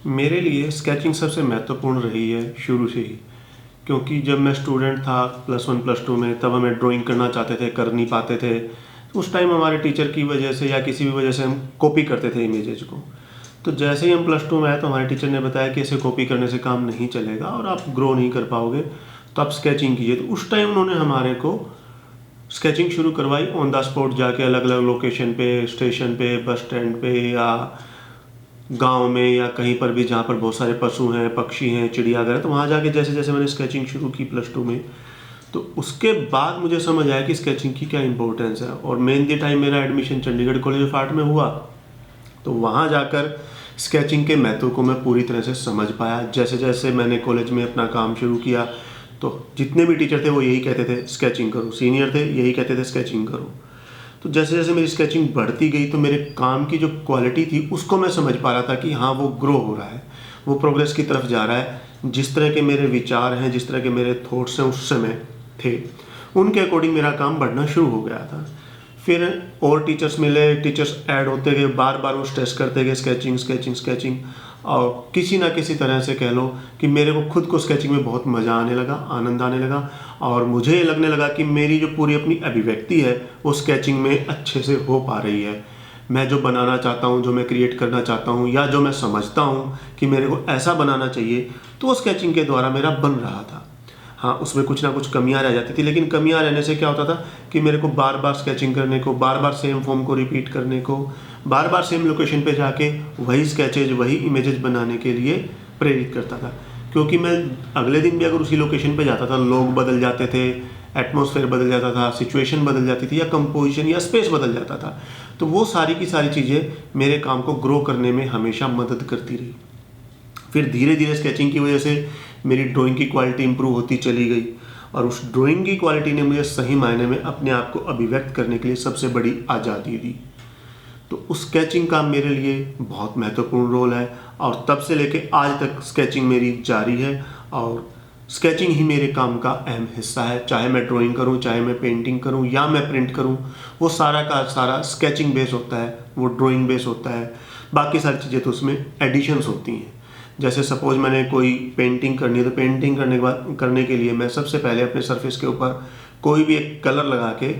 मेरे लिए स्केचिंग सबसे महत्वपूर्ण रही है शुरू से ही, क्योंकि जब मैं स्टूडेंट था +1 +2 में, तब हमें ड्राइंग करना चाहते थे, कर नहीं पाते थे। उस टाइम हमारे टीचर की वजह से या किसी भी वजह से हम कॉपी करते थे इमेजेस को। तो जैसे ही हम +2 में आए तो हमारे टीचर ने बताया कि इसे कॉपी करने से काम नहीं चलेगा और आप ग्रो नहीं कर पाओगे, तो आप स्केचिंग कीजिए। तो उस टाइम उन्होंने हमारे को स्केचिंग शुरू करवाई ऑन द स्पॉट, जाके अलग अलग लोकेशन पे, स्टेशन पे, बस स्टैंड पे या गांव में या कहीं पर भी जहाँ पर बहुत सारे पशु हैं, पक्षी हैं, चिड़िया वगैरह, तो वहाँ जाके जैसे जैसे मैंने स्केचिंग शुरू की +2 में, तो उसके बाद मुझे समझ आया कि स्केचिंग की क्या इंपॉर्टेंस है। और मेन द टाइम मेरा admission Chandigarh college of art में हुआ, तो वहाँ जाकर स्केचिंग के महत्व को मैं पूरी तरह से समझ पाया। जैसे जैसे मैंने कॉलेज में अपना काम शुरू किया, तो जितने भी टीचर थे वो यही कहते थे स्केचिंग करो, सीनियर थे यही कहते थे स्केचिंग करो। तो जैसे जैसे मेरी स्केचिंग बढ़ती गई तो मेरे काम की जो क्वालिटी थी उसको मैं समझ पा रहा था कि हाँ वो ग्रो हो रहा है, वो प्रोग्रेस की तरफ जा रहा है। जिस तरह के मेरे विचार हैं, जिस तरह के मेरे थॉट्स हैं उस समय थे, उनके अकॉर्डिंग मेरा काम बढ़ना शुरू हो गया था। फिर और टीचर्स मिले, टीचर्स ऐड होते गए, बार बार वो स्ट्रेस करते गए स्केचिंग स्केचिंग स्केचिंग। और किसी ना किसी तरह से कह लो कि मेरे को खुद को स्केचिंग में बहुत मज़ा आने लगा, आनंद आने लगा। और मुझे ये लगने लगा कि मेरी जो पूरी अपनी अभिव्यक्ति है वो स्केचिंग में अच्छे से हो पा रही है। मैं जो बनाना चाहता हूँ, जो मैं क्रिएट करना चाहता हूँ, या जो मैं समझता हूँ कि मेरे को ऐसा बनाना चाहिए, तो वो स्केचिंग के द्वारा मेरा बन रहा था। हाँ, उसमें कुछ ना कुछ कमियां रह जाती थी, लेकिन कमियां रहने से क्या होता था कि मेरे को बार बार स्केचिंग करने को, बार बार सेम फॉर्म को रिपीट करने को, बार बार सेम लोकेशन पे जाके वही स्केचेज, वही इमेजेस बनाने के लिए प्रेरित करता था। क्योंकि मैं अगले दिन भी अगर उसी लोकेशन पे जाता था, लोग बदल जाते थे, एटमॉस्फेयर बदल जाता था, सिचुएशन बदल जाती थी, या कंपोजिशन या स्पेस बदल जाता था, तो वो सारी की सारी चीज़ें मेरे काम को ग्रो करने में हमेशा मदद करती रही। फिर धीरे धीरे स्केचिंग की वजह से मेरी ड्राइंग की क्वालिटी इंप्रूव होती चली गई, और उस ड्राइंग की क्वालिटी ने मुझे सही मायने में अपने आप को अभिव्यक्त करने के लिए सबसे बड़ी आज़ादी दी। तो उस स्केचिंग का मेरे लिए बहुत महत्वपूर्ण रोल है, और तब से लेके आज तक स्केचिंग मेरी जारी है, और स्केचिंग ही मेरे काम का अहम हिस्सा है। चाहे मैं ड्राइंग करूं, चाहे मैं पेंटिंग करूं, या मैं प्रिंट करूं, वो सारा का सारा स्केचिंग बेस होता है, वो ड्राइंग बेस होता है। बाकी सारी चीज़ें तो उसमें एडिशंस होती हैं। जैसे सपोज मैंने कोई पेंटिंग करनी है, तो पेंटिंग करने के लिए मैं सबसे पहले अपने सरफेस के ऊपर कोई भी एक कलर लगा के,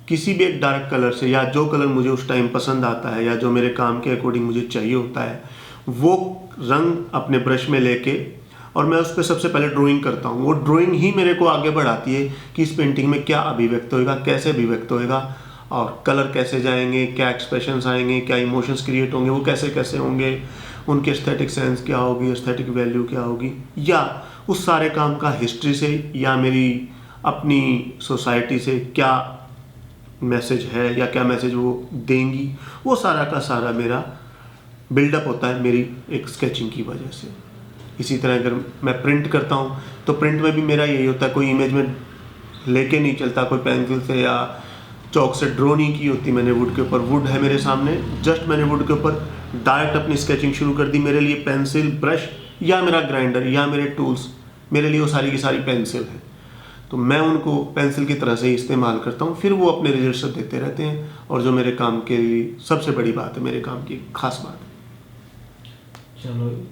किसी भी एक डार्क कलर से, या जो कलर मुझे उस टाइम पसंद आता है या जो मेरे काम के अकॉर्डिंग मुझे चाहिए होता है, वो रंग अपने ब्रश में लेके और मैं उस पर सबसे पहले ड्राइंग करता हूँ। वो ड्राइंग ही मेरे को आगे बढ़ाती है कि इस पेंटिंग में क्या अभिव्यक्त होएगा, कैसे अभिव्यक्त होएगा, और कलर कैसे जाएंगे, क्या एक्सप्रेशंस आएंगे, क्या इमोशंस क्रिएट होंगे, वो कैसे कैसे होंगे, उनकी एस्थेटिक सेंस क्या होगी, एस्थेटिक वैल्यू क्या होगी, या उस सारे काम का हिस्ट्री से या मेरी अपनी सोसाइटी से क्या मैसेज है या क्या मैसेज वो देंगी, वो सारा का सारा मेरा बिल्डअप होता है मेरी एक स्केचिंग की वजह से। इसी तरह अगर मैं प्रिंट करता हूँ तो प्रिंट में भी मेरा यही होता है, कोई इमेज में लेके नहीं चलता, कोई पेंसिल से या चौक से ड्रॉ नहीं की होती मैंने वुड के ऊपर। वुड है मेरे सामने, जस्ट मैंने वुड के ऊपर डायरेक्ट अपनी स्केचिंग शुरू कर दी। मेरे लिए पेंसिल, ब्रश या मेरा ग्राइंडर या मेरे टूल्स, मेरे लिए वो सारी की सारी पेंसिल है, तो मैं उनको पेंसिल की तरह से ही इस्तेमाल करता हूँ। फिर वो अपने रिजल्ट देते रहते हैं, और जो मेरे काम के लिए सबसे बड़ी बात है, मेरे काम की खास बात है। चलो।